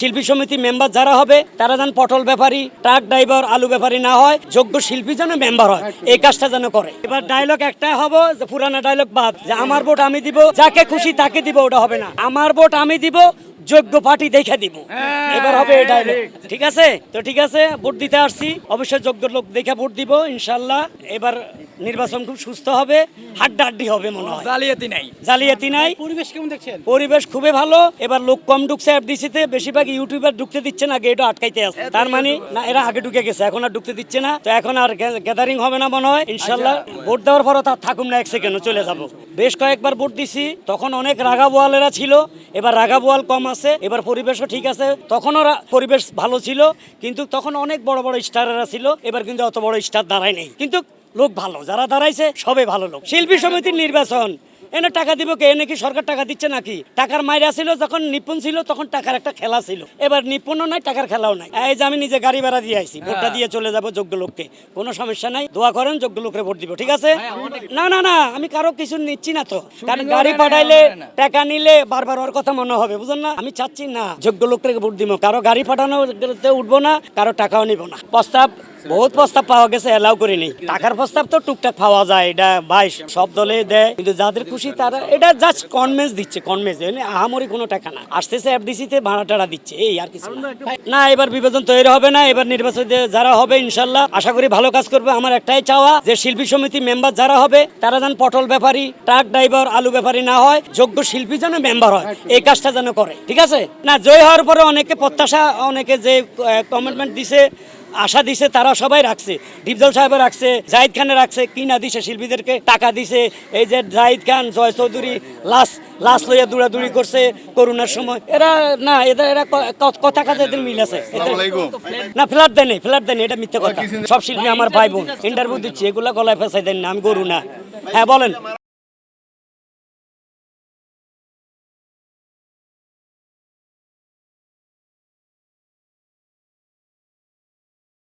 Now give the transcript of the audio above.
শিল্পী সমিতি মেম্বার যারা হবে তারা যেন পটল ব্যাপারী, ট্রাক ড্রাইভার, আলু ব্যাপারী না হয়, যোগ্য শিল্পী যেন মেম্বার হয়, এই কাজটা যেন করে। এবার ডায়লগ একটাই হবে যে পুরানা ডায়লগ বাদ, যে আমার ভোট আমি দিব, যাকে খুশি তাকে দিব, ওটা হবে না। আমার ভোট আমি দিব, যোগ্য পার্টি দেখে দিব, এবার হবে এই ডায়লগ। ঠিক আছে? তো ঠিক আছে, ভোট দিতে আসছি, অবশ্যই যোগ্য লোক দেখে ভোট দিব ইনশাল্লাহ। এবার নির্বাচন খুব সুস্থ হবে, হাড্ডাহাড্ডি হবে মনে হয়, জালিয়াতি নাই। পরিবেশ কেমন দেখছেন? পরিবেশ খুবই ভালো। এবার লোক কম ঢুকছে এফডিসিতে, বেশিরভাগ ইউটিউবার ঢুকতে দিচ্ছে না, গেটও আটকাইতে আছে। তার মানে না, এরা আগে ঢুকে গেছে, এখন আর ঢুকতে দিচ্ছে না। তো এখন আর গ্যাদারিং হবে না মনে হয় ইনশাল্লাহ। ভোট দেওয়ার পরও তার থাকুম না, এক সেকেন্ড চলে যাব। বেশ কয়েকবার ভোট দিছি, তখন অনেক রাগা বোয়ালেরা ছিল, এবার রাগা বোয়াল কম আছে। এবার পরিবেশও ঠিক আছে, তখনও পরিবেশ ভালো ছিল, কিন্তু তখন অনেক বড় বড় স্টারেরা ছিল। এবার কিন্তু অত বড় স্টার দাঁড়ায় নেই, কিন্তু লোক ভালো, যারা দাঁড়াইছে সবে ভালো লোক। শিল্পী সমিতির নির্বাচন, এনে টাকা দিব কে? এনে কি সরকার টাকা দিচ্ছে নাকি? টাকার মাইরা ছিল যখন নিপুণ ছিল, তখন টাকার একটা খেলা ছিল। এবার নিপুণও নাই, টাকার খেলাও নাই। এই যে আমি নিজে গাড়ি ভাড়া দিয়ে আইছি, ভোটটা দিয়ে চলে যাব যোগ্য লোককে, কোনো সমস্যা নাই। দোয়া করেন, যোগ্য লোককে ভোট দিব, ঠিক আছে? না না না, আমি কারো কিছু নিচ্ছি না তো, কারণ গাড়ি পাঠাইলে, টাকা নিলে বারবার ওর কথা মনে হবে, বুঝলেন না? আমি চাচ্ছি না যোগ্য লোককে ভোট দিব, কারো গাড়ি পাঠানোতে উঠবো না, কারো টাকাও নিব না। প্রস্তাব বহুত প্রস্তাব পাওয়া গেছে, এলাও করিনি। টাকার প্রস্তাব তো টুকটাক পাওয়া যায়, এটা ভাই সব দলে দেয়, কিন্তু যাদের খুশি তারা এটা জাস্ট কনভেন্স দিচ্ছে, কনভেন্স, আহামরি কোনো টাকা না। আসতেছে এফডিসিতে ভাড়া টাড়া দিচ্ছে, এই আর কিছু না। না, এবার বিভাজন তৈরি হবে না। এবার নির্বাচনে যারা হবে ইনশাল্লাহ আশা করি ভালো কাজ করবে। আমার একটাই চাওয়া, যে শিল্পী সমিতি মেম্বার যারা হবে তারা যেন পটল ব্যাপারী, ট্রাক ড্রাইভার, আলু ব্যাপারী না হয়, যোগ্য শিল্পী যেন মেম্বার হয়, এই কাজটা যেন করে, ঠিক আছে? না, জয় হওয়ার পরে অনেকে প্রত্যাশা, অনেকে যে কমিটমেন্ট দিছে, আশা দিছে, তারা সবাই রাখছে। ডিপজল সাহেব রাখছে, জাহিদ খানে রাখছে, কি না দিছে, শিল্পীদেরকে টাকা দিছে। এই যে জাহিদ খান, জয় চৌধুরী লাশ লইয়া দৌড়াদৌড়ি করছে করোনার সময়। এরা না, এরা কথা কাজে এদের মিল আছে। না, ফ্ল্যাট দেয়নি, এটা মিথ্যে কথা। সব শিল্পী আমার ভাই বোন, ইন্টারভিউ দিচ্ছি, এগুলা গলায় ফেসাই দেন না, আমি গরু না। হ্যাঁ বলেন।